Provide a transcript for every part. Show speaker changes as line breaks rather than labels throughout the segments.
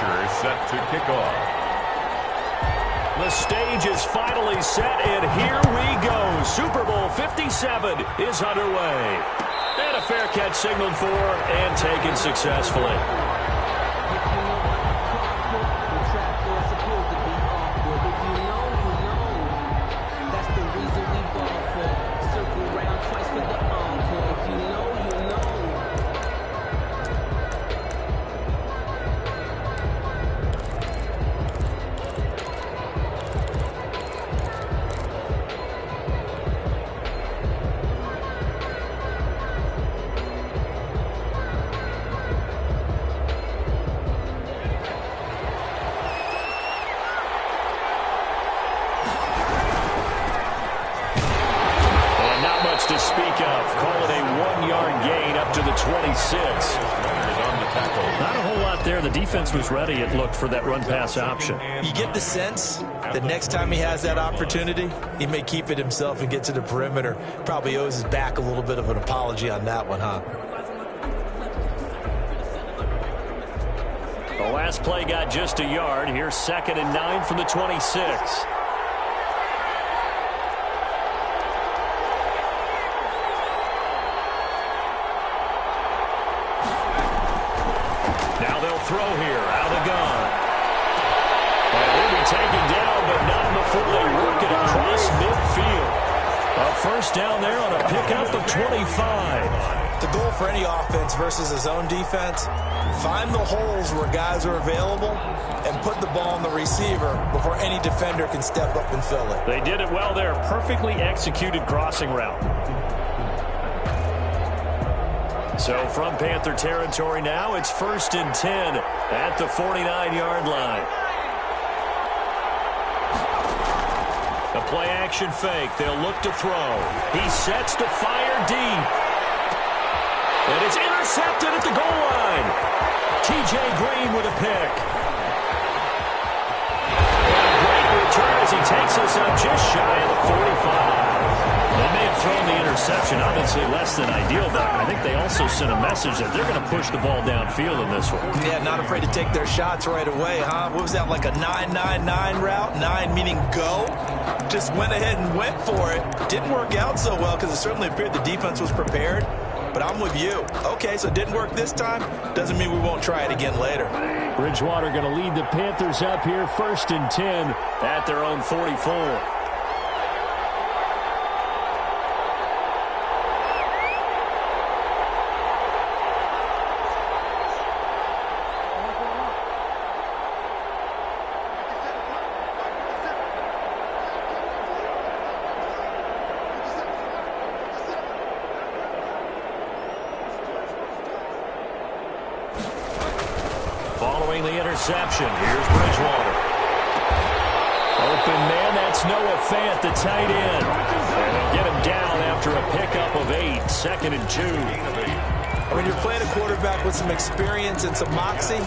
pressure is set to kick off.
The stage is finally set, and here we go. Super Bowl 57 is underway. And a fair catch signaled for and taken successfully. To speak of, call it a 1-yard gain up to the 26.
Not a whole lot there. The defense was ready, it looked, for that run-pass option.
You get the sense that next time he has that opportunity, he may keep it himself and get to the perimeter. Probably owes his back a little bit of an apology on that one, huh?
The last play got just a yard. Here's 2nd and 9 from the 26. Throw here, out of the gun. And they'll be taken down, but not before they work it across midfield. A first down there on a pickup of 25.
The goal for any offense versus his own defense, find the holes where guys are available and put the ball on the receiver before any defender can step up and fill it.
They did it well there. Perfectly executed crossing route. So from Panther territory now, it's 1st and 10 at the 49-yard line. A play-action fake. They'll look to throw. He sets to fire deep. And it's intercepted at the goal line. T.J. Green with a pick. And a great return as he takes us up just shy of the 45. They may have thrown the interception, obviously less than ideal, but I think they also sent a message that they're going to push the ball downfield in this one.
Yeah, not afraid to take their shots right away, huh? What was that, like a 9-9-9 route? 9 meaning go? Just went ahead and went for it. Didn't work out so well because it certainly appeared the defense was prepared. But I'm with you. Okay, so it didn't work this time. Doesn't mean we won't try it again later.
Bridgewater going to lead the Panthers up here, 1st and 10 at their own 44. Following the interception, here's Bridgewater. Open man, that's Noah Fant, the tight end. And they'll get him down after a pickup of 8, 2nd and 2.
When you're playing a quarterback with some experience and some moxie,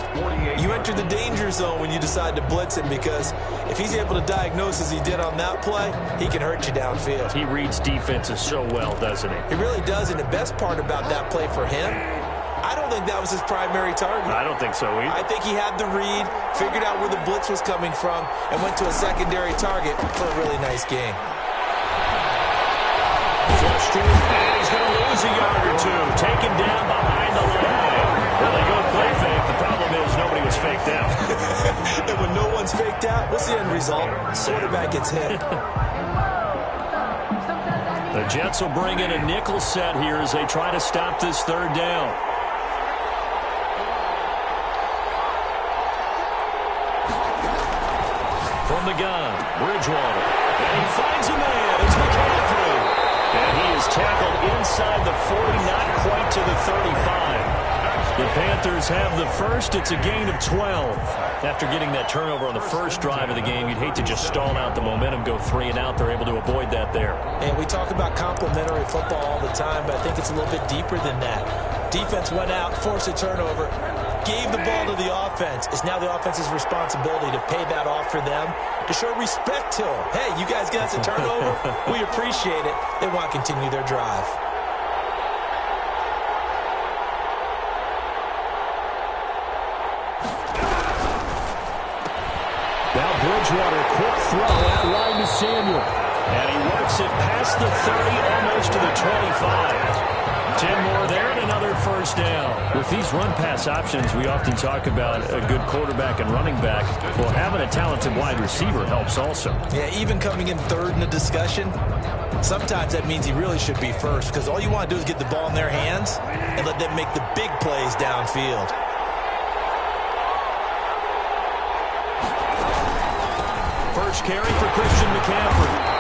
you enter the danger zone when you decide to blitz him, because if he's able to diagnose as he did on that play, he can hurt you downfield.
He reads defenses so well, doesn't he?
He really does, and the best part about that play for him, I don't think that was his primary target.
I don't think so either.
I think he had the read, figured out where the blitz was coming from, and went to a secondary target for a really nice gain.
Flushed in, and he's going to lose a yard or two. Taken down behind the line. Well, they go play fake. The problem is nobody was faked out.
And when no one's faked out, what's the end result? Quarterback gets hit.
The Jets will bring in a nickel set here as they try to stop this 3rd down. From the gun, Bridgewater. And he finds a man. It's McCaffrey. And he is tackled inside the 40, not quite to the 35. The Panthers have the first. It's a gain of 12. After getting that turnover on the first drive of the game, you'd hate to just stall out the momentum, go 3 and out. They're able to avoid that there.
And we talk about complementary football all the time, but I think it's a little bit deeper than that. Defense went out, forced a turnover, gave the ball to the offense. It's now the offense's responsibility to pay that off for them, to show respect to them. Hey, you guys got us a turnover. We appreciate it. They want to continue their drive.
Bridgewater, quick throw out wide to Samuel. And he works it past the 30, almost to the 25. 10 more there and another first down.
With these run-pass options, we often talk about a good quarterback and running back. Well, having a talented wide receiver helps also.
Yeah, even coming in third in the discussion, sometimes that means he really should be first, because all you want to do is get the ball in their hands and let them make the big plays downfield.
First carry for Christian McCaffrey.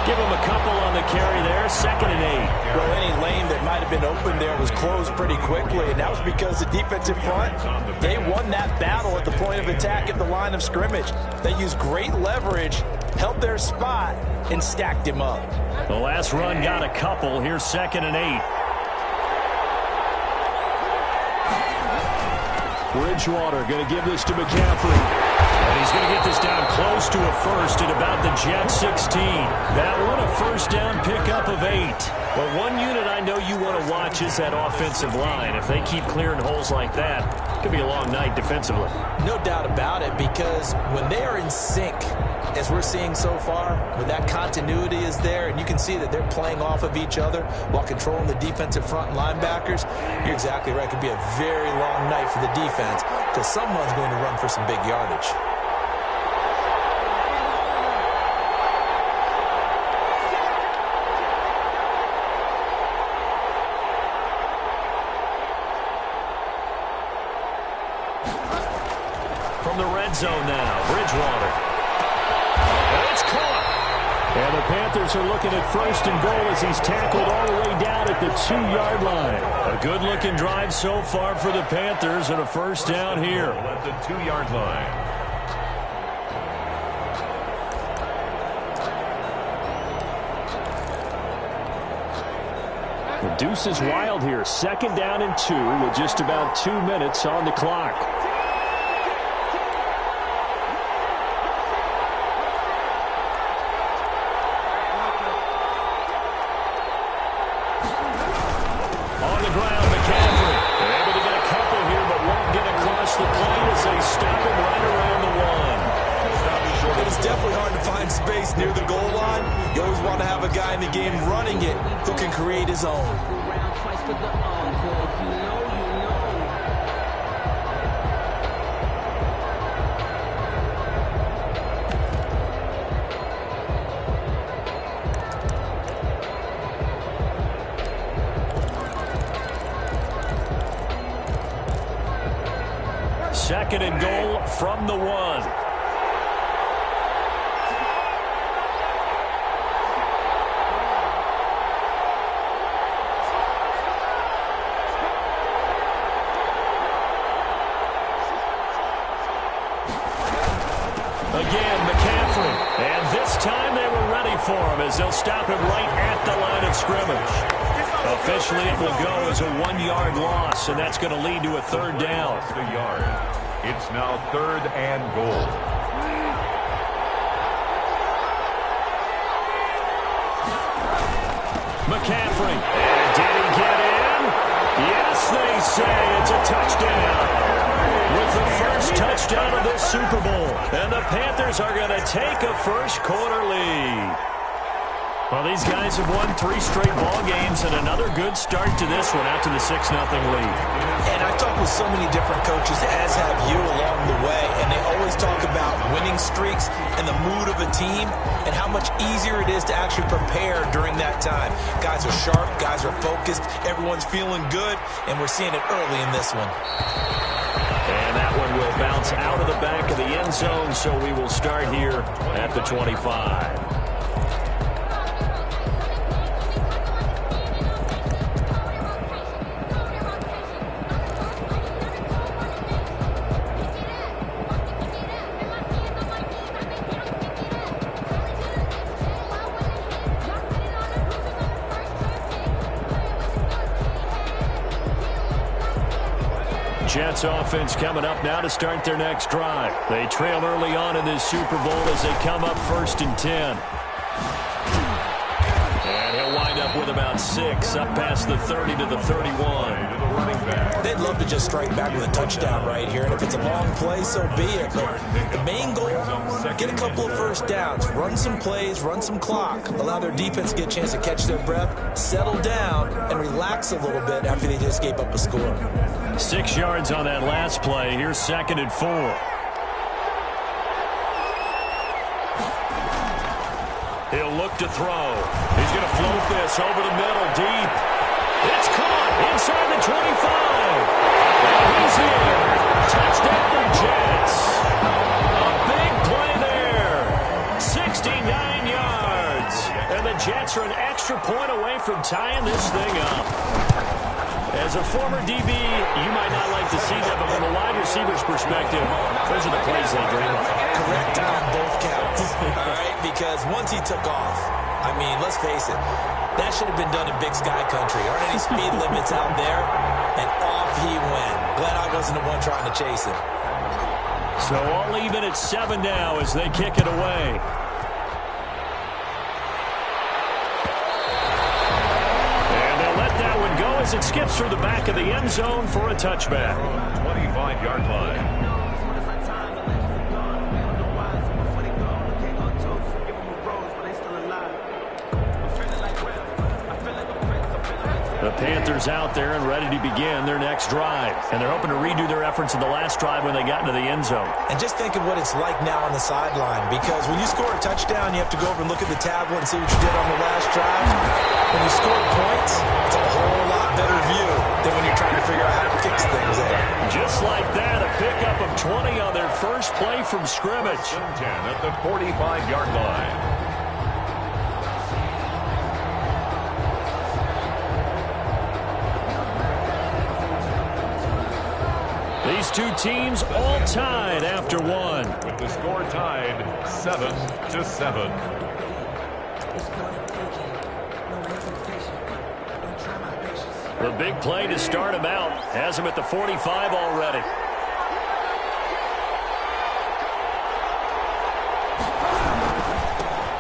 Give him a couple on the carry there, 2nd and 8.
Well, any lane that might have been open there was closed pretty quickly, and that was because the defensive front, they won that battle at the point of attack at the line of scrimmage. They used great leverage, held their spot, and stacked him up.
The last run got a couple. Here's 2nd and 8.
Bridgewater going to give this to McCaffrey.
And he's going to get this down close to a first at about the Jet 16.
That one a first down pickup of 8.
But one unit I know you want to watch is that offensive line. If they keep clearing holes like that, it could be a long night defensively.
No doubt about it, because when they are in sync, as we're seeing so far, when that continuity is there, and you can see that they're playing off of each other while controlling the defensive front linebackers, you're exactly right. It could be a very long night for the defense, because someone's going to run for some big yardage.
From the red zone now, Bridgewater. And it's caught. And the Panthers are looking at 1st and goal as he's tackled all the way down at the 2-yard line.
A good-looking drive so far for the Panthers, and a first down here.
At the 2-yard line.
The deuce is wild here. 2nd down and 2 with just about 2 minutes on the clock.
Space near the goal line. You always want to have a guy in the game running it who can create his own.
Second and goal from the 1. Again, McCaffrey. And this time they were ready for him as they'll stop him right at the line of scrimmage. Officially, it will go as a 1-yard loss, and that's going to lead to a 3rd down.
The yard. It's now 3rd and goal.
McCaffrey. And did he get in? Yes, they say it's a touchdown. With the first touchdown of this Super Bowl. And the Panthers are going to take a first-quarter lead. Well, these guys have won 3 straight ball games, and another good start to this one out to the 6-0 lead.
And I've talked with so many different coaches, as have you, along the way, and they always talk about winning streaks and the mood of a team and how much easier it is to actually prepare during that time. Guys are sharp, guys are focused, everyone's feeling good, and we're seeing it early in this one.
And that one will bounce out of the back of the end zone, so we will start here at the 25. Jets offense coming up now to start their next drive. They trail early on in this Super Bowl as they come up 1st and 10. And he'll wind up with about 6, up past the 30 to the 31.
To the running back.
They'd love to just strike back with a touchdown right here, and if it's a long play, so be it. But the main goal, get a couple of first downs, run some plays, run some clock, allow their defense to get a chance to catch their breath, settle down, and relax a little bit after they just gave up a score.
6 yards on that last play. Here's 2nd and 4. He'll look to throw. He's going to float this over the middle, deep. It's caught inside the 25. And he's in. Touchdown, Jets. A big play there. 69 yards. And the Jets are an extra point away from tying this thing up. As a former DB, you might not like to see that, but from a wide receiver's perspective, those are the plays they dream of.
Correct on both counts, all right? Because once he took off, I mean, let's face it, that should have been done in Big Sky Country. Aren't any speed limits out there? And off he went. Glad I wasn't the one trying to chase him.
So all even at 7 now as they kick it away. As it skips through the back of the end zone for a touchback.
25-yard line.
The Panthers out there and ready to begin their next drive. And they're hoping to redo their efforts in the last drive when they got into the end zone.
And just think of what it's like now on the sideline. Because when you score a touchdown, you have to go over and look at the tablet and see what you did on the last drive. When you score points, it's a whole lot better view than when you're trying to figure out how to fix things there.
Just like that, a pickup of 20 on their first play from scrimmage.
10 at the 45-yard line.
These two teams all tied after one.
With the score tied 7-7.
The big play to start him out has him at the 45 already.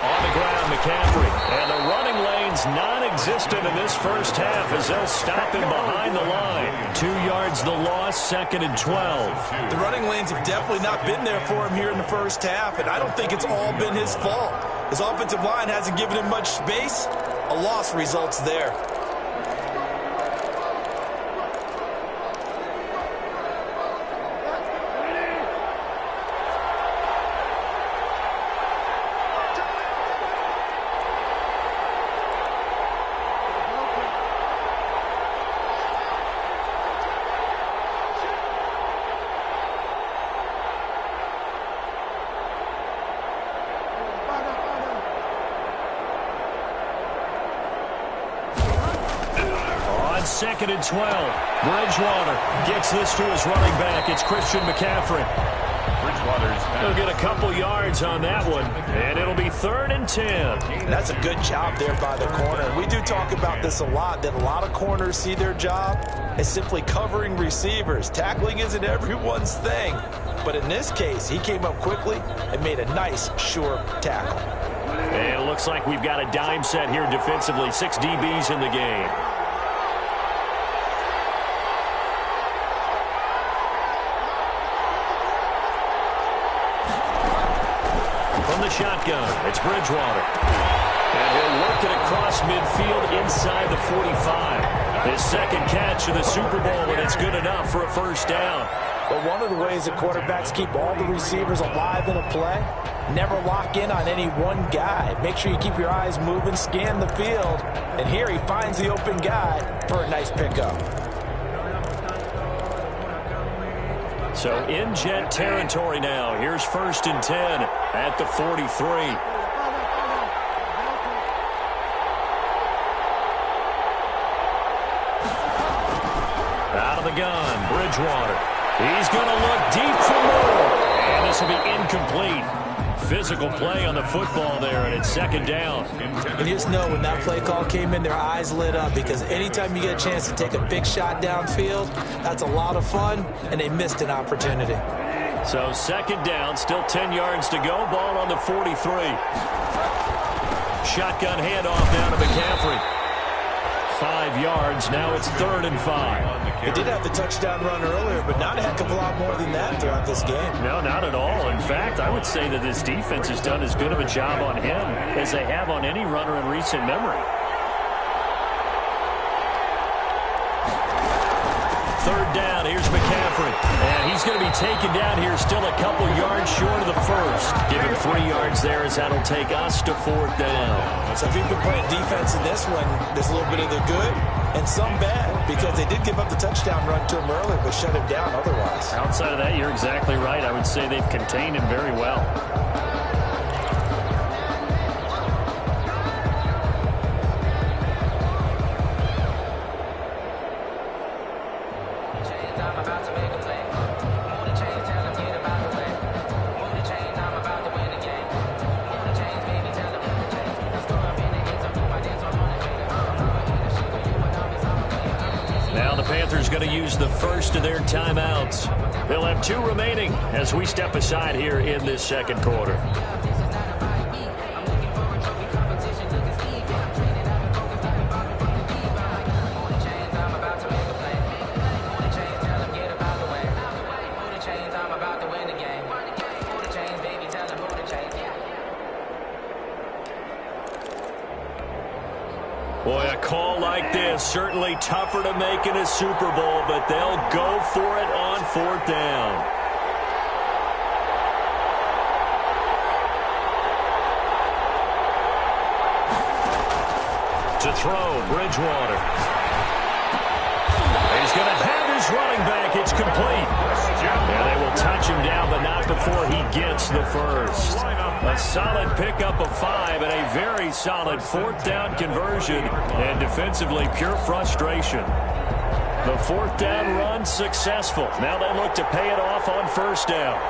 On the ground, McCaffrey. And the running lane's non-existent in this first half as they'll stop him behind the line. 2 yards the loss, 2nd and 12.
The running lanes have definitely not been there for him here in the first half, and I don't think it's all been his fault. His offensive line hasn't given him much space. A loss results there.
Second and 12. Bridgewater gets this to his running back. It's Christian McCaffrey. He'll get a couple yards on that one, and it'll be 3rd and 10.
That's a good job there by the corner. We do talk about this a lot, that a lot of corners see their job as simply covering receivers. Tackling isn't everyone's thing. But in this case, he came up quickly and made a nice, sure tackle.
And it looks like we've got a dime set here defensively. 6 DBs in the game. Shotgun. It's Bridgewater. And he'll work it across midfield inside the 45. His second catch of the Super Bowl, and it's good enough for a first down.
But one of the ways that quarterbacks keep all the receivers alive in a play, never lock in on any one guy. Make sure you keep your eyes moving, scan the field. And here he finds the open guy for a nice pickup.
So in Jet territory now. Here's 1st and 10 at the 43. Out of the gun, Bridgewater. He's going to look deep for more. And this will be incomplete. Physical play on the football there, and it's 2nd down.
And you just know when that play call came in, their eyes lit up, because anytime you get a chance to take a big shot downfield, that's a lot of fun, and they missed an opportunity.
So 2nd down, still 10 yards to go. Ball on the 43. Shotgun handoff down to McCaffrey.
5 yards. Now it's 3rd and 5.
He did have the touchdown run earlier, but not a heck of a lot more than that throughout this game.
No, not at all. In fact, I would say that this defense has done as good of a job on him as they have on any runner in recent memory. 3rd down, here's McCaffrey. And he's going to be taken down here still a couple yards short of the first. Give him 3 yards there as that'll take us to 4th down.
So if you've been playing defense in this one, there's a little bit of the good and some bad, because they did give up the touchdown run to him earlier, but shut him down otherwise.
Outside of that, you're exactly right. I would say they've contained him very well. Going to use the first of their timeouts. They'll have 2 remaining as we step aside here in this second quarter. Boy, a call like this, certainly tougher to make in a Super Bowl, but they'll go for it on 4th down. To throw, Bridgewater. He's going to have his running back. It's complete. And they will touch him down, but not before he gets the first. A solid pickup of 5 and a very solid 4th down conversion. And defensively, pure frustration. The 4th down run successful. Now they look to pay it off on 1st down.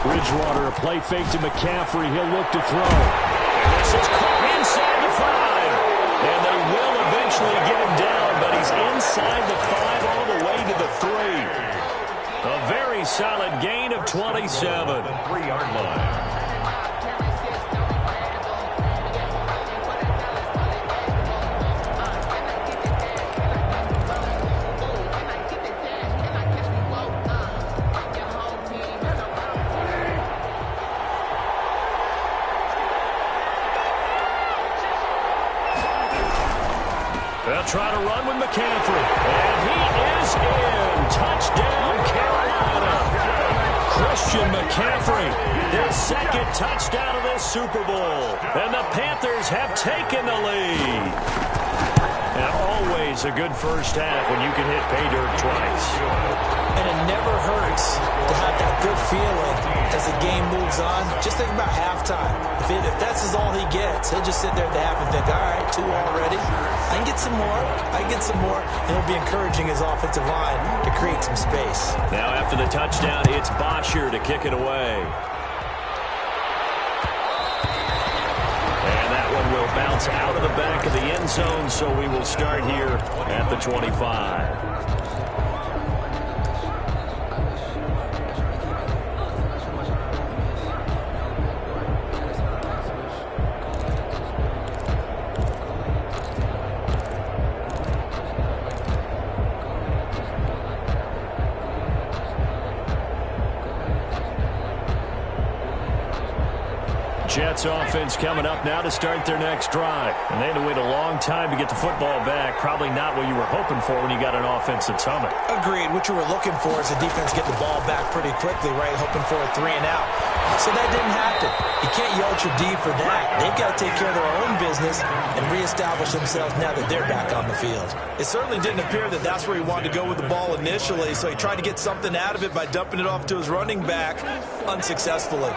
Bridgewater, a play fake to McCaffrey. He'll look to throw. And this is caught inside the 5. And they will eventually get him down, but he's inside the 5 all the way to the 3. A very solid gain of 27.
3-yard line.
They'll try to run with McCaffrey. And he is in. Touchdown, Carolina. Christian McCaffrey, their 2nd touchdown of this Super Bowl. And the Panthers have taken the lead. And always a good first half when you can hit pay dirt twice.
And it never hurts to have that good feeling as the game moves on. Just think about halftime. If that's all he gets, he'll just sit there at the half and think, all right, 2 already. I can get some more. I can get some more. And he'll be encouraging his offensive line to create some space.
Now after the touchdown, it's Bosher to kick it away. And that one will bounce out of the back of the end zone, so we will start here at the 25. Jets offense coming up now to start their next drive. And they had to wait a long time to get the football back. Probably not what you were hoping for when you got an offense that's humming.
Agreed. What you were looking for is the defense get the ball back pretty quickly, right? Hoping for a 3 and out. So that didn't happen. You can't yell at your D for that. They've got to take care of their own business and reestablish themselves now that they're back on the field. It certainly didn't appear that that's where he wanted to go with the ball initially, so he tried to get something out of it by dumping it off to his running back unsuccessfully.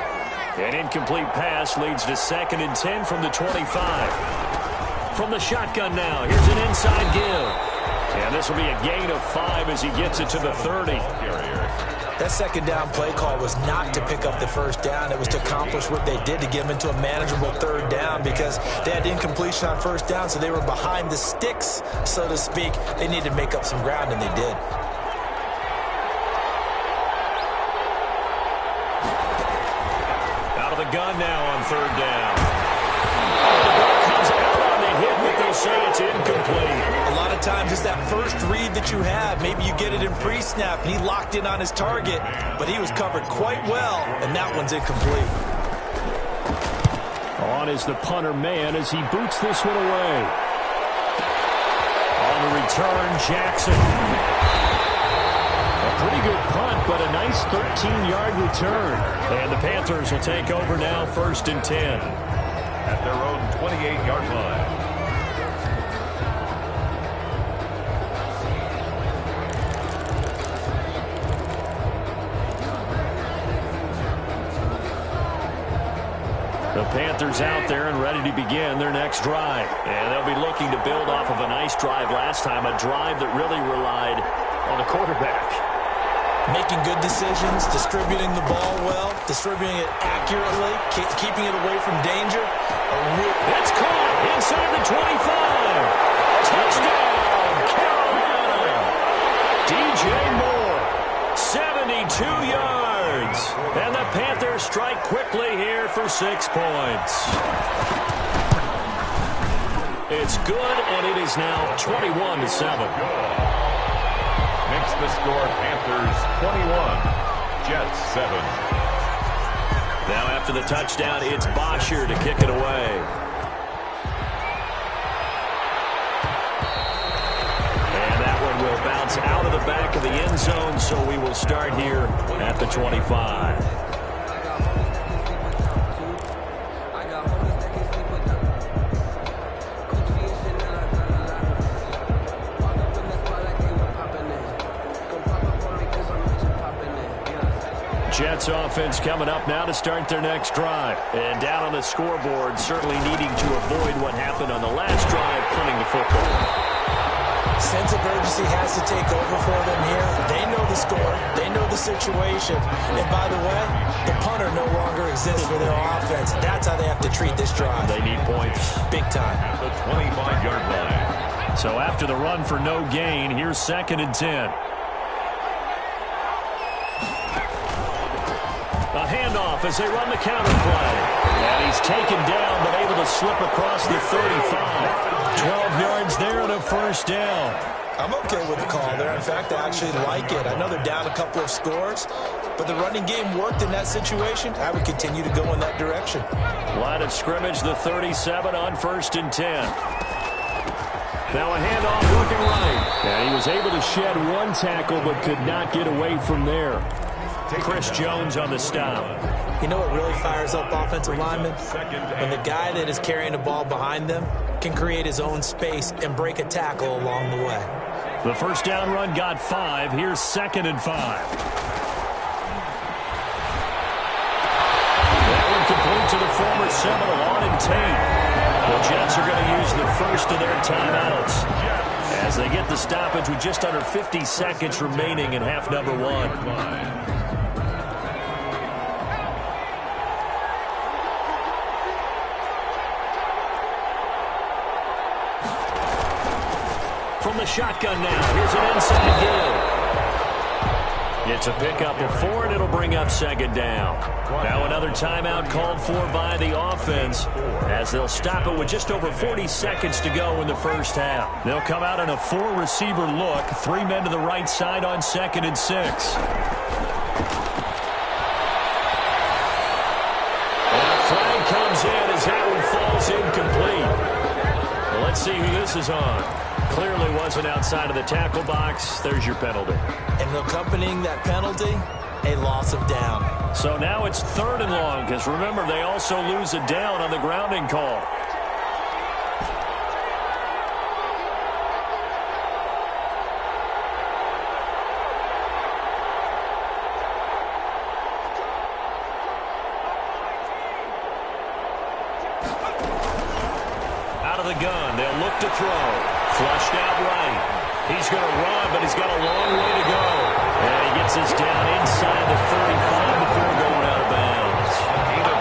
An incomplete pass leads to 2nd and 10 from the 25. From the shotgun now, here's an inside give. And this will be a gain of 5 as he gets it to the 30.
That 2nd down play call was not to pick up the 1st down. It was to accomplish what they did to get them into a manageable 3rd down because they had incompletion on 1st down, so they were behind the sticks, so to speak. They needed to make up some ground, and they did.
the gun now on third down. The ball comes out on the hit, but they'll say it's incomplete.
A lot of times it's that first read that you have. Maybe you get it in pre-snap, and he locked in on his target, but he was covered quite well, and that one's incomplete.
On is the punter man as he boots this one away. On the return, Jackson. A pretty good punt, but a nice 13-yard return. And the Panthers will take over now, 1st and 10.
At their own 28-yard line.
The Panthers out there and ready to begin their next drive. And they'll be looking to build off of a nice drive last time, a drive that really relied on the quarterback.
Making good decisions, distributing the ball well, distributing it accurately, keeping it away from danger.
It's caught inside the 25. Touchdown, Carolina. DJ Moore, 72 yards. And the Panthers strike quickly here for 6 points. It's good, and it is now 21-7.
Makes the score Panthers 21, Jets 7.
Now after the touchdown, it's Bosher to kick it away. And that one will bounce out of the back of the end zone, so we will start here at the 25. Jets offense coming up now to start their next drive. And down on the scoreboard, certainly needing to avoid what happened on the last drive, punting the football.
Sense of urgency has to take over for them here. They know the score. They know the situation. And by the way, the punter no longer exists for their offense. That's how they have to treat this drive.
They need points.
Big time.
At the 25-yard line.
So after the run for no gain, here's 2nd and 10. A handoff as they run the counter play. And he's taken down, but able to slip across the 35. 12 yards there and a 1st down.
I'm okay with the call there. In fact, I actually like it. I know they're down a couple of scores, but the running game worked in that situation. I would continue to go in that direction.
Line of scrimmage, the 37 on 1st and 10. Now a handoff looking right. And he was able to shed one tackle, but could not get away from there. Chris Jones on the stop.
You know what really fires up offensive linemen? When the guy that is carrying the ball behind them can create his own space and break a tackle along the way.
The 1st down run got 5. Here's 2nd and 5. That one complete to the former Seminole on and 10. The Jets are going to use the first of their timeouts as they get the stoppage with just under 50 seconds remaining in half number 1. From the shotgun now, here's an inside give. It's a pickup of 4, and it'll bring up 2nd down. Now another timeout called for by the offense as they'll stop it with just over 40 seconds to go in the 1st half. They'll come out in a 4-receiver look, 3 men to the right side on 2nd and 6. And a flag comes in as that one falls incomplete. Well, let's see who this is on. Clearly wasn't outside of the tackle box. There's your penalty.
And accompanying that penalty, a loss of down.
So now it's 3rd and long, because remember, they also lose a down on the grounding call. Out of the gun, they'll look to throw. Flushed out right. He's going to run, but he's got a long way to go. And he gets us down inside the 35 before going out of bounds.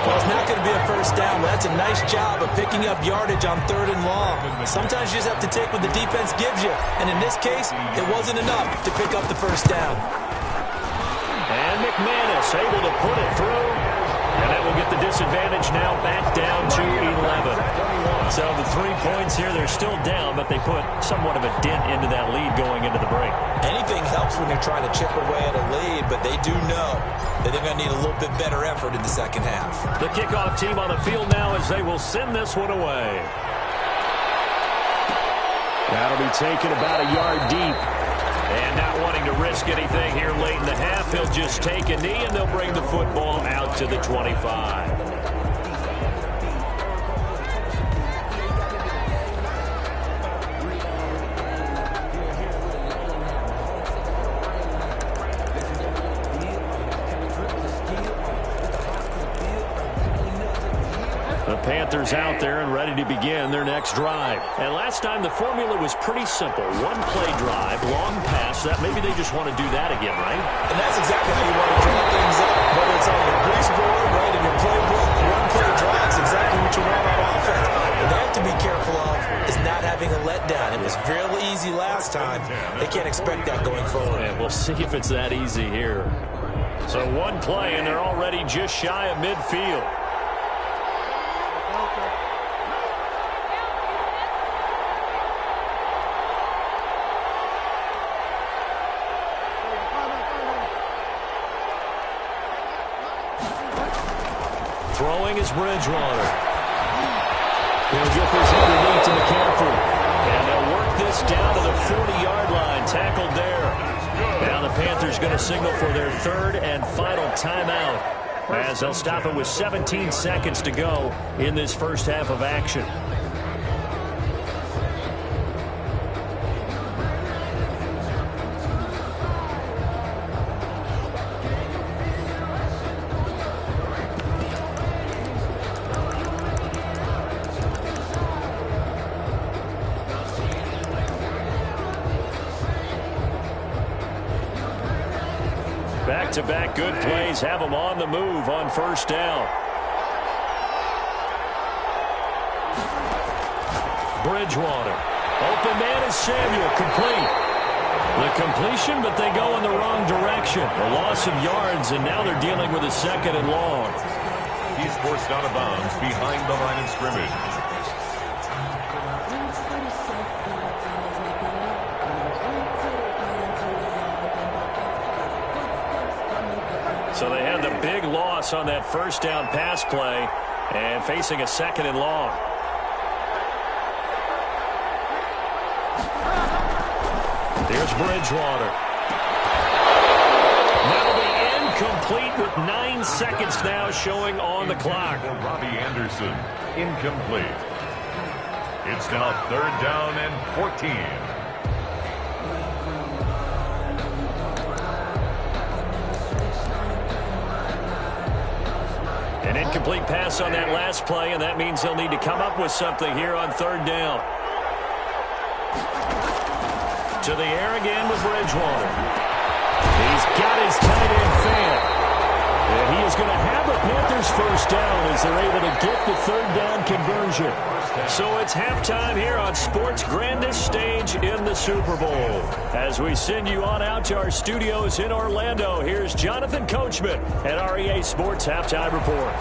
Well, it's not going to be a 1st down, but that's a nice job of picking up yardage on 3rd and long. Sometimes you just have to take what the defense gives you. And in this case, it wasn't enough to pick up the 1st down.
And McManus able to put it through. And that will get the disadvantage now back down to 11. So the 3 points here, they're still down, but they put somewhat of a dent into that lead going into the break.
Anything helps when you're trying to chip away at a lead, but they do know that they're going to need a little bit better effort in the second half.
The kickoff team on the field now as they will send this one away. That'll be taken about a yard deep. And not wanting to risk anything here late in the half, he'll just take a knee, and they'll bring the football out to the 25. Panthers out there and ready to begin their next drive. And last time the formula was pretty simple. One play drive, long pass. That maybe they just want to do that again, right?
And that's exactly how you want to draw things up. Whether it's on your grease board, right, in your playbook, one play drive is exactly what you want on offense. What they have to be careful of is not having a letdown. It was real easy last time. They can't expect that going forward.
And we'll see if it's that easy here. So one play, and they're already just shy of midfield. Throwing is Bridgewater. He'll get this underneath to McCaffrey. And they'll work this down to the 40-yard line. Tackled there. Now the Panthers going to signal for their third and final timeout, as they'll stop it with 17 seconds to go in this first half of action. Back-to-back good plays have them on the move on first down. Bridgewater. Open man is Samuel. Complete. The completion, but they go in the wrong direction. A loss of yards, and now they're dealing with a second and long.
He's forced out of bounds behind the line of scrimmage.
So they had the big loss on that first down pass play and facing a second and long. Here's Bridgewater. That'll be incomplete with 9 seconds now showing on the clock.
For Robbie Anderson, incomplete. It's now third down and 14.
An incomplete pass on that last play, and that means they'll need to come up with something here on third down. To the air again with Bridgewater. He's got his tight end fan. And he is going to have the Panthers first down as they're able to get the third down conversion. So it's halftime here on sports' grandest stage in the Super Bowl. As we send you on out to our studios in Orlando, here's Jonathan Coachman at REA Sports Halftime Report.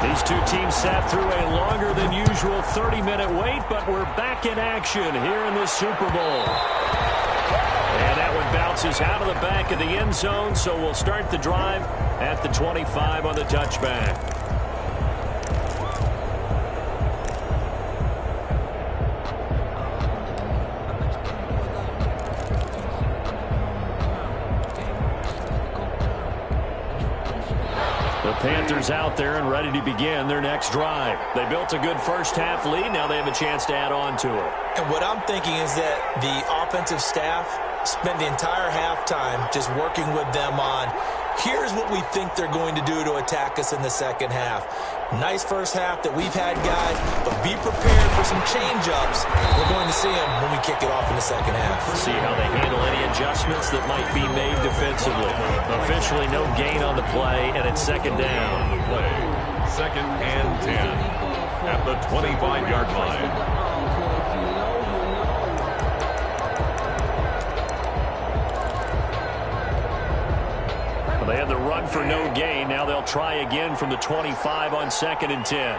These two teams sat through a longer than usual 30-minute wait, but we're back in action here in the Super Bowl. And that one bounces out of the back of the end zone, so we'll start the drive at the 25 on the touchback. Panthers out there and ready to begin their next drive. They built a good first half lead. Now they have a chance to add on to it.
And what I'm thinking is that the offensive staff spent the entire halftime just working with them on, here's what we think they're going to do to attack us in the second half. Nice first half that we've had, guys, but be prepared for some change-ups. We're going to see them when we kick it off in the second half.
See how they handle any adjustments that might be made defensively. Officially no gain on the play, and it's second down.
Play. Second and 10 at the 25-yard line.
They had the run for no gain. Now they'll try again from the 25 on 2nd and 10.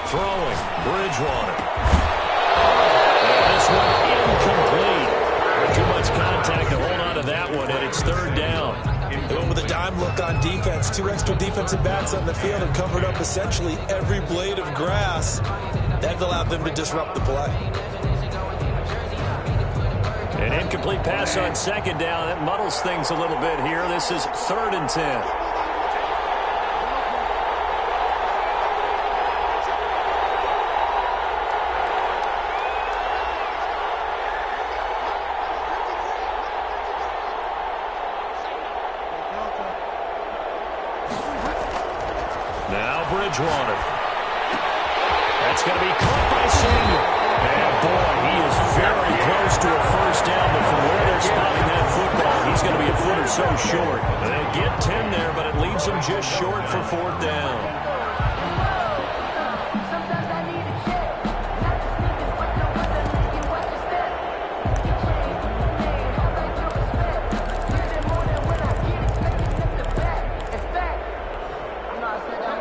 Throwing, Bridgewater. And this one incomplete. Too much contact to hold on to that one, and it's 3rd down.
They went with a dime look on defense. 2 extra defensive backs on the field and covered up essentially every blade of grass. That allowed them to disrupt the play.
An incomplete pass on 2nd down. That muddles things a little bit here. This is 3rd and 10. Bridgewater. That's going to be caught by Samuel. And boy, he is very close to a first down, but from where they're spotting that football, he's going to be a foot or so short. They'll get 10 there, but it leaves them just short for 4th down.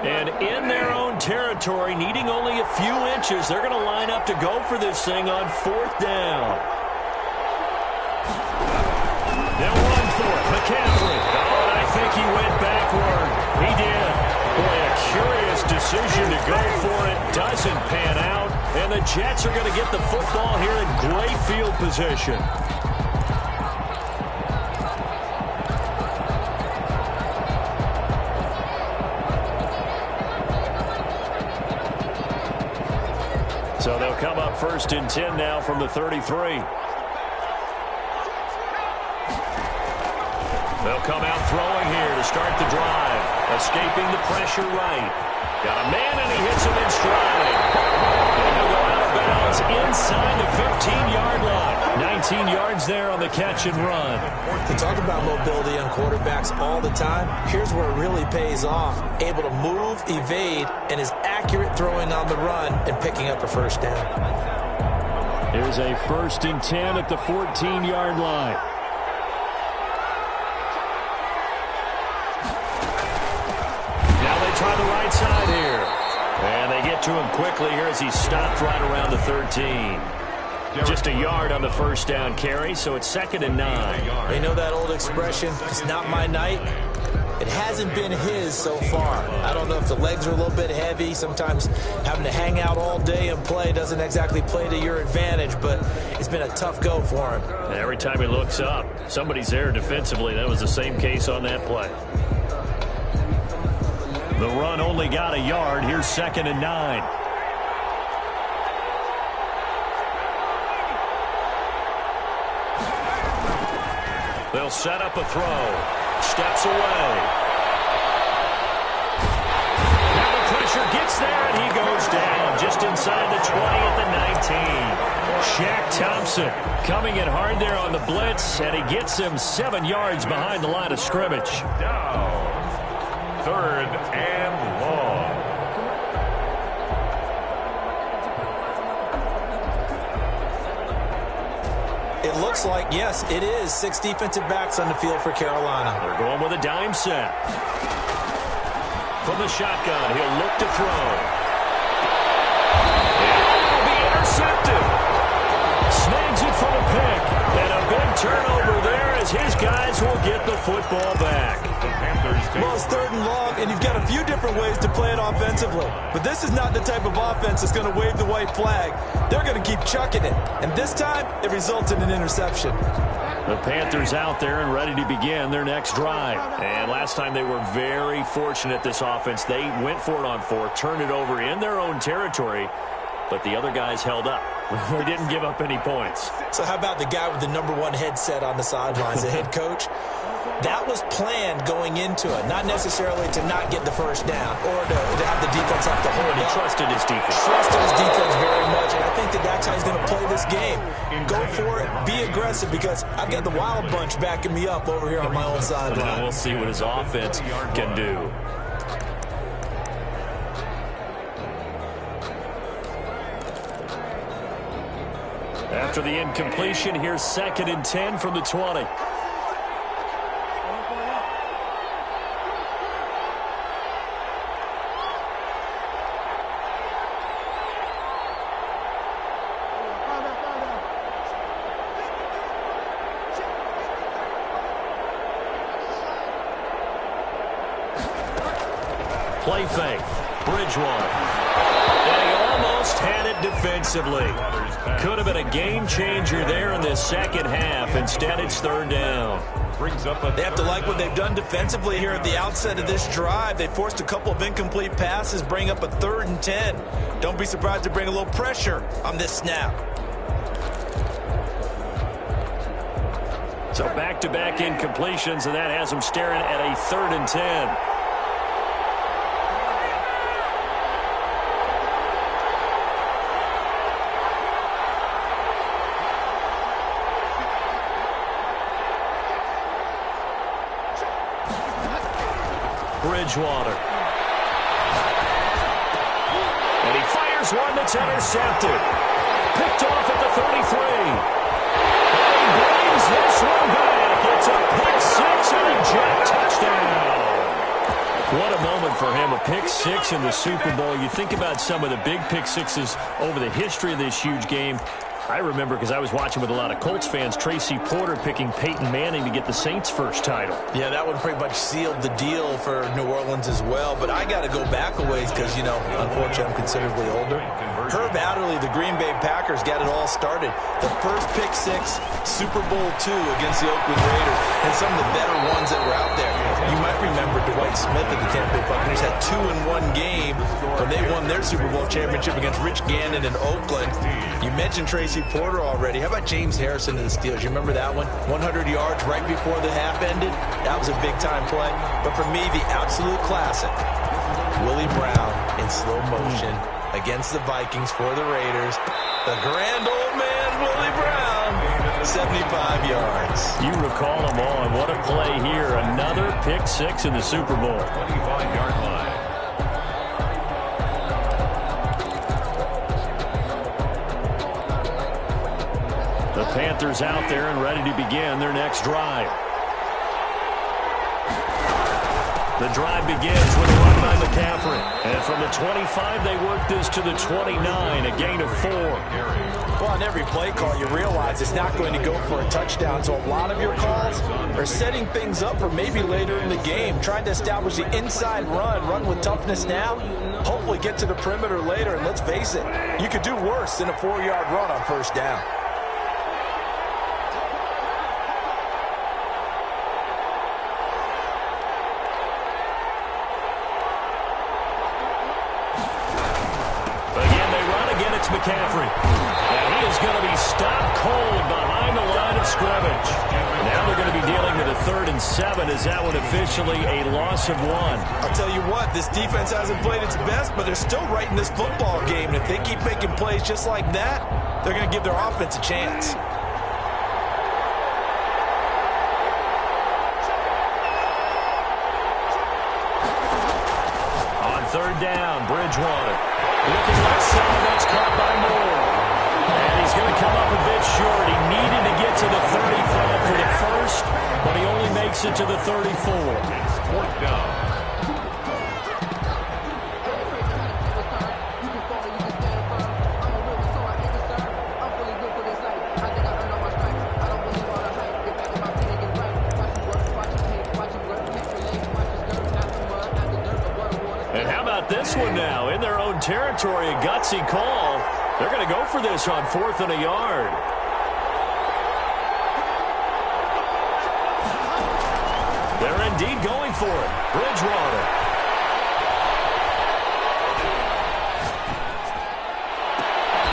And in their own territory, needing only a few inches, they're going to line up to go for this thing on 4th down. They'll run for it. McCaffrey. Oh, and I think he went backward. He did. Boy, a curious decision to go for it. Doesn't pan out. And the Jets are going to get the football here in great field position. So they'll come up 1st and 10 now from the 33. They'll come out throwing here to start the drive. Escaping the pressure right. Got a man and he hits him in stride. And he'll go out of bounds inside the 15-yard line. 19 yards there on the catch and run.
We talk about mobility on quarterbacks all the time. Here's where it really pays off. Able to move, evade, and is accurate throwing on the run and picking up a first down.
Here's a 1st and 10 at the 14-yard line. Now they try the right side here. And they get to him quickly here as he stopped right around the 13. Just a yard on the first down carry, so it's 2nd and 9.
You know that old expression, it's not my night? It hasn't been his so far. I don't know if the legs are a little bit heavy. Sometimes having to hang out all day and play doesn't exactly play to your advantage, but it's been a tough go for him.
And every time he looks up, somebody's there defensively. That was the same case on that play. The run only got a yard. Here's 2nd and 9. They'll set up a throw. Steps away. Now the pressure gets there, and he goes down just inside the 20 at the 19. Shaq Thompson coming in hard there on the blitz, and he gets him 7 yards behind the line of scrimmage.
Down. 3rd and long.
It looks like, yes, it is 6 defensive backs on the field for Carolina.
They're going with a dime set. From the shotgun, he'll look to throw. And it'll be intercepted. Snags it for the pick. And a big turnover there as his guys will get the football back.
Well, it's 3rd and long, and you've got a few different ways to play it offensively. But this is not the type of offense that's going to wave the white flag. They're going to keep chucking it. And this time, it results in an interception.
The Panthers out there and ready to begin their next drive. And last time they were very fortunate, this offense. They went for it on 4, turned it over in their own territory, but the other guys held up. They didn't give up any points.
So how about the guy with the #1 headset on the sidelines, the head coach? That was planned going into it, not necessarily to not get the first down or to have the defense have to hold
He
up.
trusted his defense.
Trusted his defense very much, and I think that's how he's going to play this game. Go for it, be aggressive, because I've got the Wild Bunch backing me up over here on my own sideline.
We'll see what his offense can do. after the incompletion. Here's 2nd and 10 from the 20. Play fake. Bridgewater. And he almost had it defensively. Could have been a game changer there in the second half. Instead, it's 3rd down.
They have to like what they've done defensively here at the outset of this drive. They forced a couple of incomplete passes, bring up a 3rd and 10. Don't be surprised to bring a little pressure on this snap.
So back-to-back incompletions, and that has them staring at a 3rd and 10. Bridgewater. And he fires one that's intercepted. Picked off at the 33. And he brings this one back. It's a pick six and a Jet touchdown. What a moment for him. A pick six in the Super Bowl. You think about some of the big pick sixes over the history of this huge game. I remember, because I was watching with a lot of Colts fans, Tracy Porter picking Peyton Manning to get the Saints' first title.
Yeah, that one pretty much sealed the deal for New Orleans as well. But I got to go back a ways because, you know, unfortunately, I'm considerably older. Herb Adderley, the Green Bay Packers, got it all started. The first pick six, Super Bowl II against the Oakland Raiders, and some of the better ones that were out there. You might remember Dwight Smith of the Tampa Bay Buccaneers had 2 in one game when they won their Super Bowl championship against Rich Gannon in Oakland. You mentioned Tracy Porter already. How about James Harrison of the Steelers? You remember that one? 100 yards right before the half ended? That was a big-time play. But for me, the absolute classic, Willie Brown in slow motion against the Vikings for the Raiders. The grand old man, Willie Brown, 75 yards.
You recall them all, and what a play here. Another pick six in the Super Bowl.
25-yard line.
The Panthers out there and ready to begin their next drive. The drive begins with a run by McCaffrey. And from the 25, they work this to the 29, a gain of 4.
Well, on every play call, you realize it's not going to go for a touchdown. So a lot of your calls are setting things up for maybe later in the game, trying to establish the inside run with toughness now, hopefully get to the perimeter later. And let's face it, you could do worse than a 4-yard run on first down.
McCaffrey. And he is going to be stopped cold behind the line of scrimmage. Now they're going to be dealing with a 3rd and 7. Is that one officially a loss of 1?
I'll tell you what, this defense hasn't played its best, but they're still right in this football game. And if they keep making plays just like that, they're going to give their offense a chance.
On 3rd down, Bridgewater. Looking left side, that's caught by Moore. And he's going to come up a bit short. He needed to get to the 35 for the first, but he only makes it to the 34.
It's 4th down.
This one now in their own territory, a gutsy call. They're going to go for this on 4th and a yard. They're indeed going for it. Bridgewater.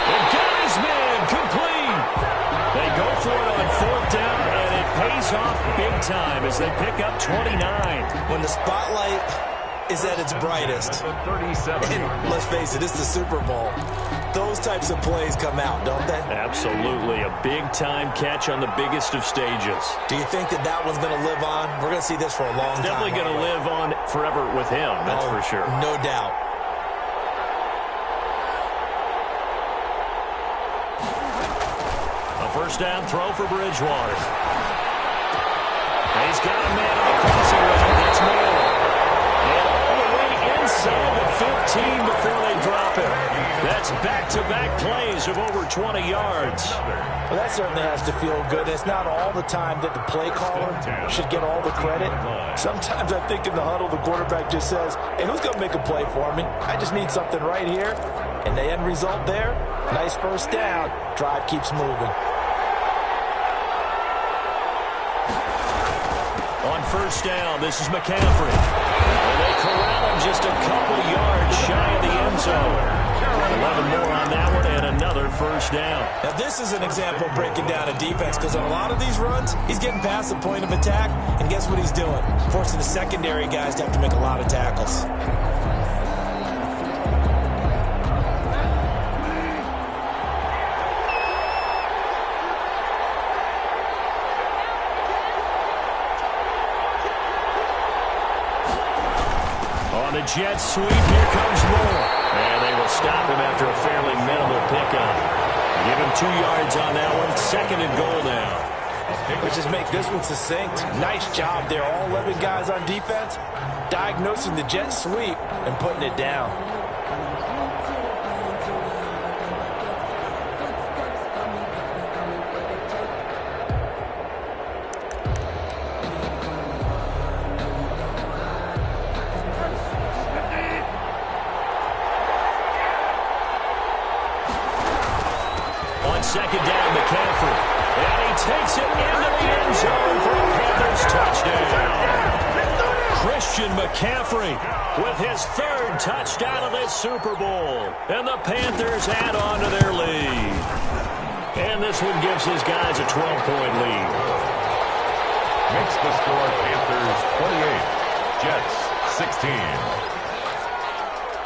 And got his man complete. They go for it on 4th down, and it pays off big time as they pick up 29.
When the spotlight is at its brightest, and let's face it, it's the Super Bowl, those types of plays come out, don't they?
Absolutely. A big-time catch on the biggest of stages.
Do you think that one's going to live on? We're going to see this for a long time.
Definitely going to live on forever with him, that's for sure.
No doubt.
first down throw for Bridgewater. He's got a man on the crossing route. That's Moore. And all the way inside the 15 before they drop it. That's back-to-back plays of over 20 yards.
Well, that certainly has to feel good. It's not all the time that the play caller should get all the credit. Sometimes I think in the huddle, the quarterback just says, hey, who's going to make a play for me? I just need something right here. And the end result there, nice first down. Drive keeps moving.
On first down, this is McCaffrey. And they corral him just a couple yards shy of the end zone. 11 more on that one and another first down.
Now, this is an example of breaking down a defense because on a lot of these runs, he's getting past the point of attack, and guess what he's doing? Forcing the secondary guys to have to make a lot of tackles.
On the jet sweep, here comes Moore. And they will stop him after a fairly minimal pickup. Give him 2 yards on that one. Second and goal now.
Let's just make this one succinct. Nice job there. All 11 guys on defense diagnosing the jet sweep and putting it down.
Second down, McCaffrey. And he takes it into the end zone for a Panthers touchdown. Christian McCaffrey with his third touchdown of this Super Bowl. And the Panthers add on to their lead. And this one gives his guys a 12-point lead.
Makes the score Panthers 28, Jets 16.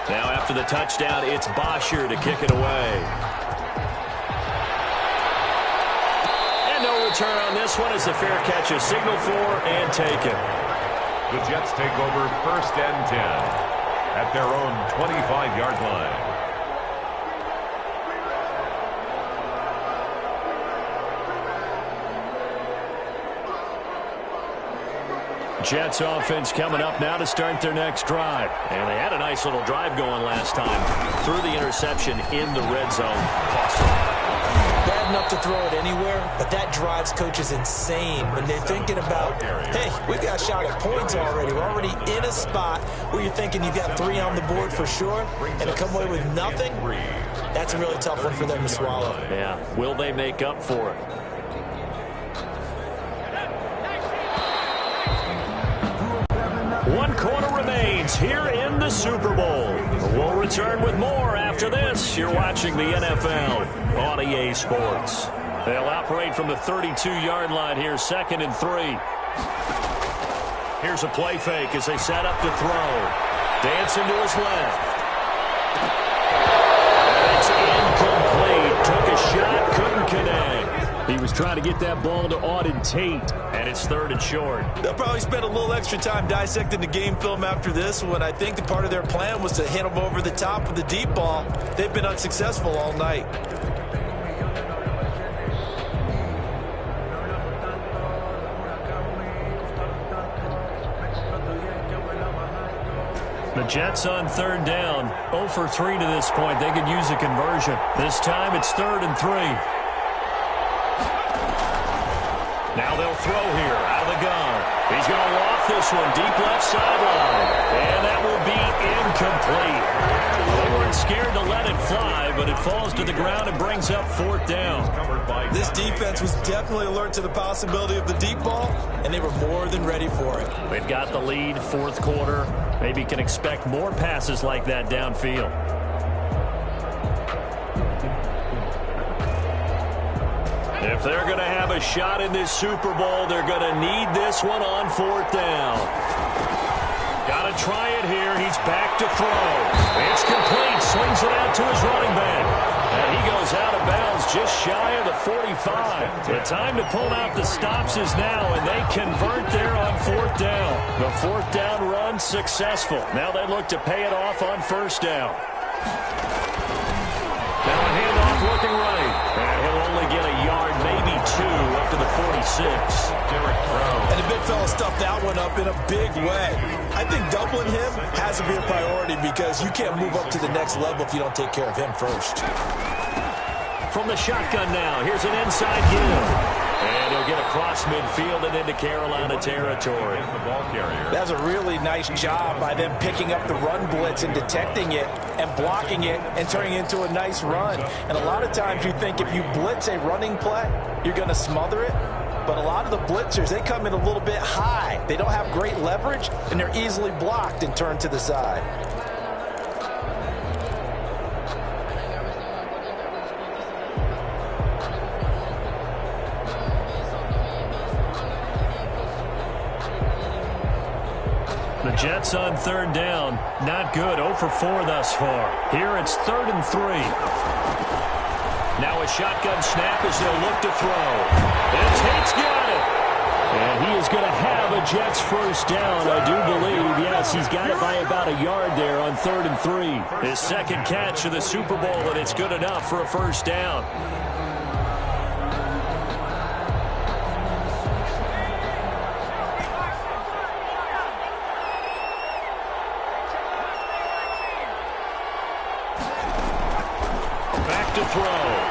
Now after the touchdown, it's Bosher to kick it away. Return on this one is a fair catch, a signal for and taken.
The Jets take over first and 10 at their own 25-yard line.
Jets offense coming up now to start their next drive. And they had a nice little drive going last time. Threw the interception in the red zone.
Bad enough to throw it anywhere, but that drives coaches insane when they're thinking about, hey, we've got a shot at points already. We're already in a spot where you're thinking you've got 3 on the board for sure, and to come away with nothing, that's a really tough one for them to swallow.
Yeah, will they make up for it? One quarter remains here in the Super Bowl. We'll return with more after this. You're watching the NFL on EA Sports. They'll operate from the 32-yard line here, second and 3. Here's a play fake as they set up to throw. Dancing to his left. It's incomplete. Took a shot, couldn't connect. He was trying to get that ball to Auden Tate, and it's third and short.
They'll probably spend a little extra time dissecting the game film after this one. I think the part of their plan was to hit them over the top with the deep ball. They've been unsuccessful all night.
The Jets on third down, 0 for 3 to this point. They could use a conversion. This time it's third and 3. Now they'll throw here out of the gun. He's going to loft this one deep left sideline. And that will be incomplete. They weren't scared to let it fly, but it falls to the ground and brings up fourth down.
This defense was definitely alert to the possibility of the deep ball, and they were more than ready for it.
They've got the lead, fourth quarter. Maybe can expect more passes like that downfield. If they're going to have a shot in this Super Bowl, they're going to need this one on fourth down. Got to try it here. He's back to throw. It's complete. Swings it out to his running back. And he goes out of bounds just shy of the 45. The time to pull out the stops is now, and they convert there on fourth down. The fourth down run successful. Now they look to pay it off on first down. Now a handoff looking right. And he'll only get a yard, maybe up to the 46.
And
the big fella stuffed that one up in a big way. I think doubling him has to be a priority because you can't move up to the next level if you don't take care of him first.
From the shotgun now, here's an inside give. And he'll get across midfield and into Carolina territory.
That's a really nice job by them picking up the run blitz and detecting it and blocking it and turning it into a nice run. And a lot of times you think if you blitz a running play, you're going to smother it. But a lot of the blitzers, they come in a little bit high. They don't have great leverage, and they're easily blocked and turned to the side.
The Jets on third down. Not good. 0 for 4 thus far. Here it's 3rd and 3. Now a shotgun snap as they'll look to throw. And Tate's got it. And he is going to have a Jets first down, I do believe. Yes, he's got it by about a yard there on 3rd and 3. His second catch of the Super Bowl, and it's good enough for a first down. Back to throw.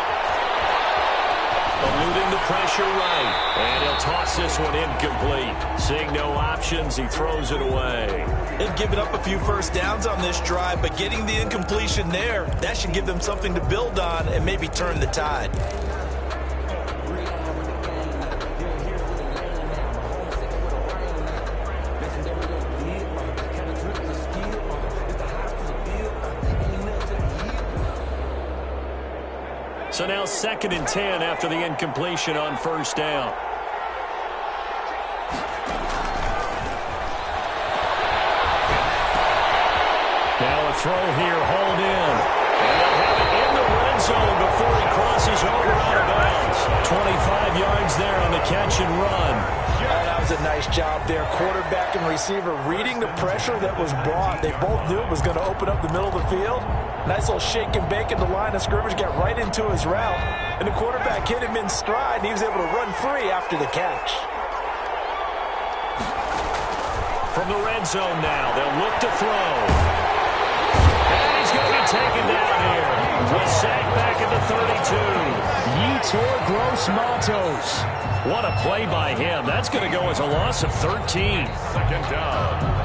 Eluding the pressure right. And he'll toss this one incomplete. Seeing no options, he throws it away.
They've given up a few first downs on this drive, but getting the incompletion there, that should give them something to build on and maybe turn the tide.
So now 2nd and 10 after the incompletion on first down. Now a throw here, hauled in. And they'll have it in the red zone before he crosses over out of bounds. 25 yards there on the catch and run.
That was a nice job there. Quarterback and receiver reading the pressure that was brought. They both knew it was going to open up the middle of the field. Nice little shake and bake in the line of scrimmage, got right into his route. And the quarterback hit him in stride, and he was able to run free after the catch.
From the red zone now, they'll look to throw. And he's going to be taken down here. With sack back at the 32. Yetur Gross-Matos. What a play by him. That's going to go as a loss of 13.
2nd down.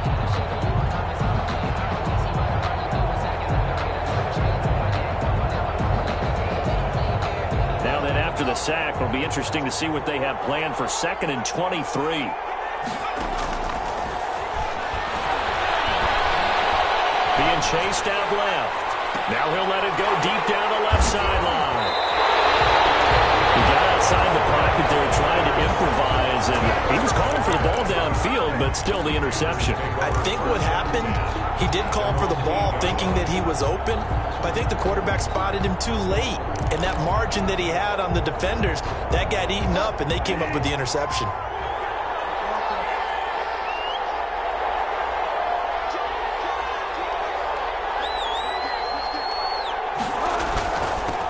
After the sack, it'll be interesting to see what they have planned for 2nd and 23. Being chased out left. Now he'll let it go deep down the left sideline. He got outside the pocket there trying to improvise, and he was calling for the ball downfield, but still the interception.
I think what happened, he did call for the ball thinking that he was open, but I think the quarterback spotted him too late. And that margin that he had on the defenders, that got eaten up, and they came up with the interception.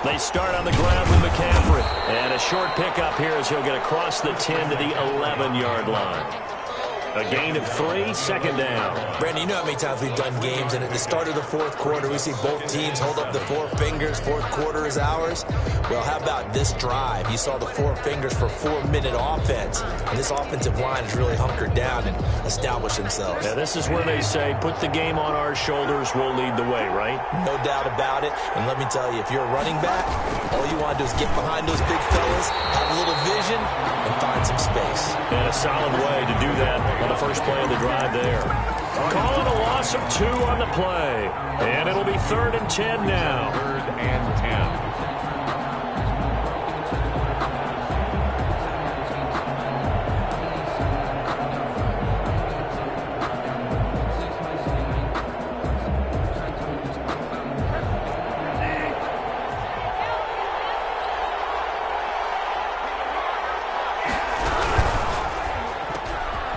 They start on the ground with McCaffrey. And a short pickup here as he'll get across the 10 to the 11-yard line. A gain of 3, 2nd down.
Brandon, you know how many times we've done games, and at the start of the 4th quarter, we see both teams hold up the 4 fingers, 4th quarter is ours. Well, how about this drive? You saw the 4 fingers for 4-minute offense, and this offensive line has really hunkered down and established themselves.
Yeah, this is where they say, put the game on our shoulders, we'll lead the way, right?
No doubt about it, and let me tell you, if you're a running back, all you want to do is get behind those big fellas, have a little vision, and find some space.
And a solid way to do that on the first play of the drive there. Calling a loss of 2 on the play. And it'll be 3rd and 10 now.
3rd and 10.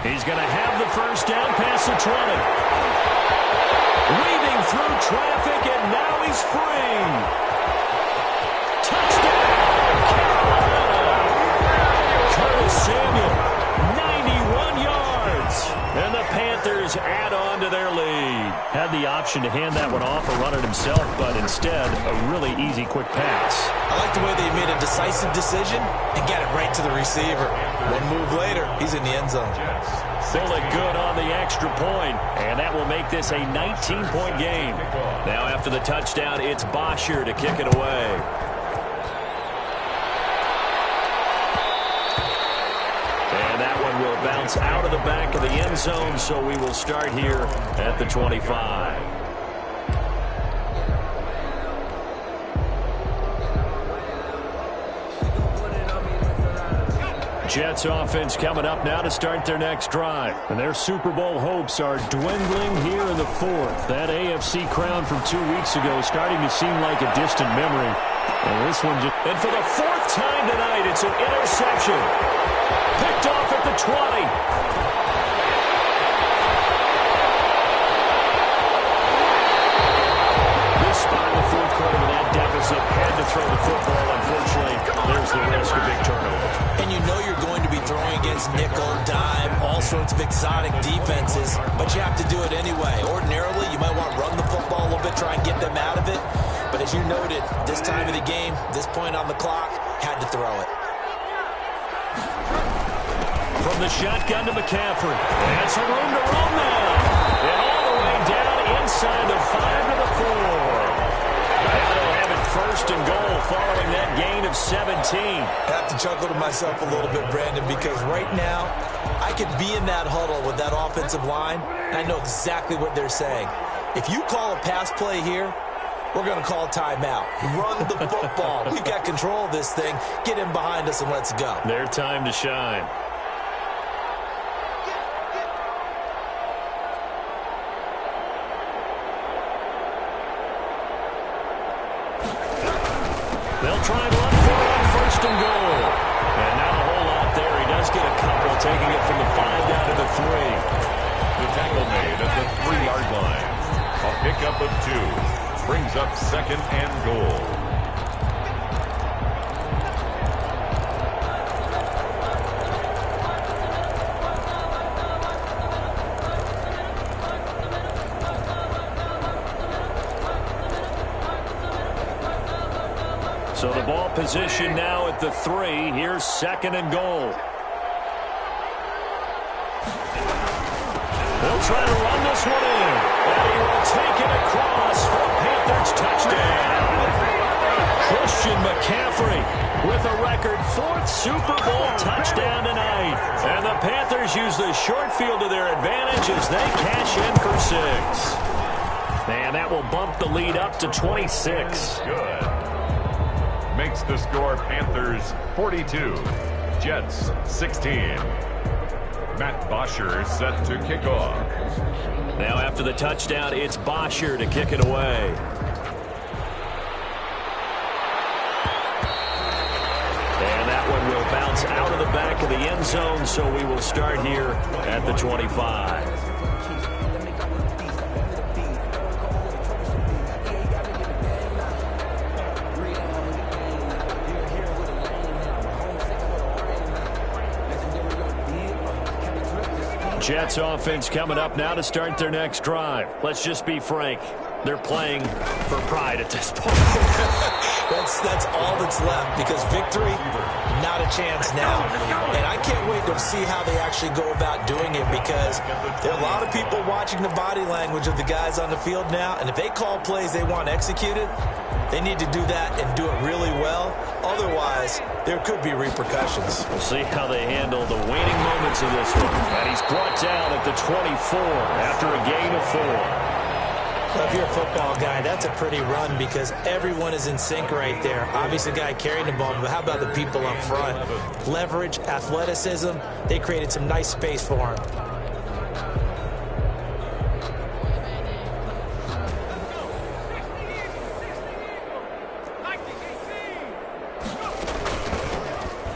He's going to have the first down past the 20. Weaving through traffic, and now he's free. Touchdown, Carolina. option to hand that one off or run it himself, but instead, a really easy, quick pass.
I like the way they made a decisive decision and got it right to the receiver. One move later, he's in the end zone.
Fully good on the extra point, and that will make this a 19-point game. Now after the touchdown, it's Bosher to kick it away. And that one will bounce out of the back of the end zone, so we will start here at the 25. Jets offense coming up now to start their next drive. And their Super Bowl hopes are dwindling here in the fourth. That AFC crown from 2 weeks ago starting to seem like a distant memory. And this one just... And for the fourth time tonight, it's an interception. Picked off at the 20. Had to throw the football. Unfortunately, there's the risk of big turnover.
And you know you're going to be throwing against nickel, dime, all sorts of exotic defenses, but you have to do it anyway. Ordinarily, you might want to run the football a little bit, try and get them out of it. But as you noted, this time of the game, this point on the clock, had to throw it.
From the shotgun to McCaffrey. And some room to run now. And all the way down inside the 5 to the 4. First and goal following that gain of 17.
I have to chuckle to myself a little bit, Brandon, because right now I could be in that huddle with that offensive line, and I know exactly what they're saying. If you call a pass play here, we're going to call timeout. Run the football. We've got control of this thing. Get him behind us and let's go.
Their time to shine. They'll try and run for it on first and goal. And not a whole lot there. He does get a couple, taking it from the 5 down to the 3.
The tackle made at the 3-yard line. A pickup of 2. Brings up second and goal.
So the ball position now at the 3. Here's second and goal. They'll try to run this one in. And he will take it across for a Panthers touchdown. Christian McCaffrey with a record 4th Super Bowl touchdown tonight. And the Panthers use the short field to their advantage as they cash in for 6. And that will bump the lead up to 26.
Good. Makes the score Panthers 42, Jets 16. Matt Bosher set to kick off.
Now after the touchdown, it's Bosher to kick it away. And that one will bounce out of the back of the end zone, so we will start here at the 25. Jets offense coming up now to start their next drive. Let's just be frank. They're playing for pride at this point.
That's all that's left, because victory, not a chance now. And I can't wait to see how they actually go about doing it, because there are a lot of people watching the body language of the guys on the field now, and if they call plays they want executed, they need to do that and do it really well. Otherwise, there could be repercussions.
We'll see how they handle the waning moments of this one. And he's brought down at the 24 after a gain of 4.
Well, if you're a football guy, that's a pretty run, because everyone is in sync right there. Obviously, the guy carrying the ball, but how about the people up front? Leverage, athleticism, they created some nice space for him.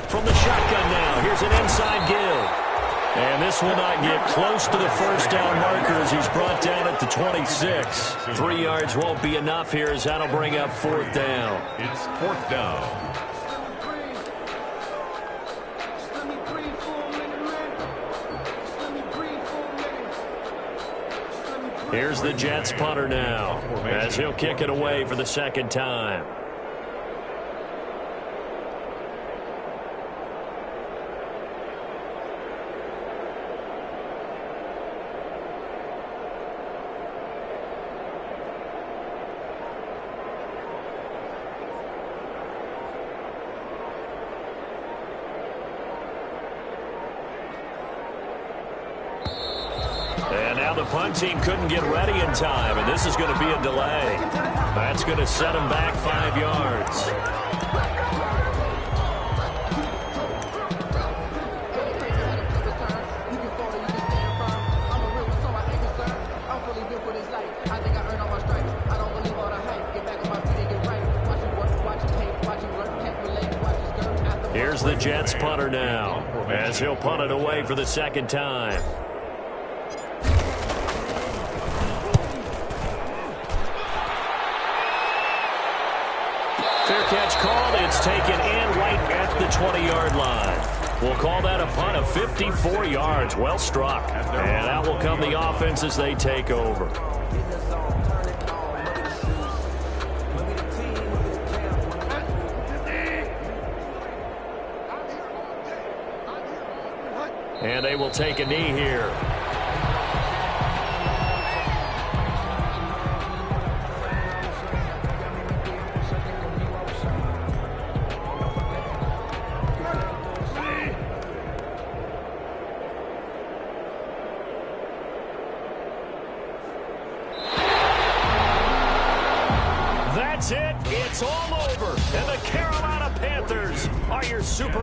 From the shotgun now, here's an inside give. And this will not get close to the first down marker as he's brought down at the 26. 3 yards won't be enough here as that'll bring up 4th down.
It's 4th down.
Here's the Jets punter now, as he'll kick it away for the second time. And now the punt team couldn't get ready in time, and this is going to be a delay. That's going to set them back 5 yards. Here's the Jets punter now, as he'll punt it away for the second time. Fair catch called. It's taken in right at the 20-yard line. We'll call that a punt of 54 yards. Well struck. And out will come the offense as they take over. And they will take a knee here. That's it. It's all over. And the Carolina Panthers are your Super